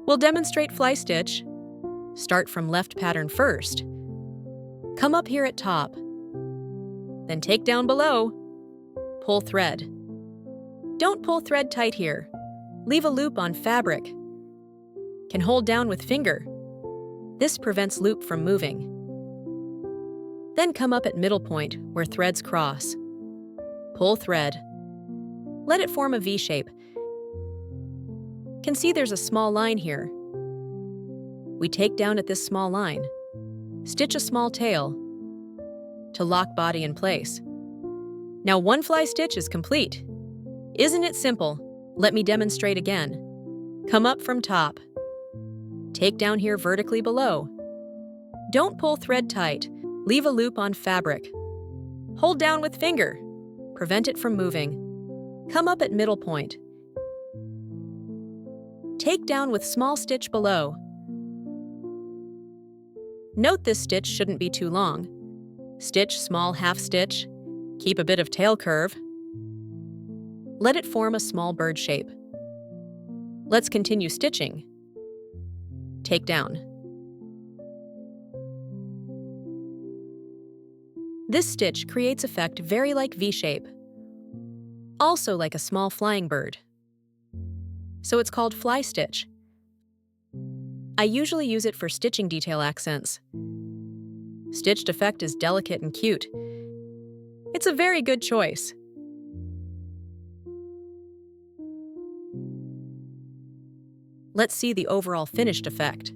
We'll demonstrate fly stitch. Start from left pattern first. Come up here at top. Then take down below. Pull thread. Don't pull thread tight here. Leave a loop on fabric. Can hold down with finger. This prevents loop from moving. Then come up at middle point where threads cross. Pull thread. Let it form a V shape. Can see there's a small line here. We take down at this small line. Stitch a small tail to lock body in place. Now one fly stitch is complete. Isn't it simple? Let me demonstrate again. Come up from top. Take down here vertically below. Don't pull thread tight. Leave a loop on fabric. Hold down with finger. Prevent it from moving. Come up at middle point. Take down with small stitch below. Note this stitch shouldn't be too long. Stitch small half stitch. Keep a bit of tail curve. Let it form a small bird shape. Let's continue stitching. Take down. This stitch creates effect very like V-shape, also like a small flying bird. So it's called fly stitch. I usually use it for stitching detail accents. Stitched effect is delicate and cute. It's a very good choice. Let's see the overall finished effect.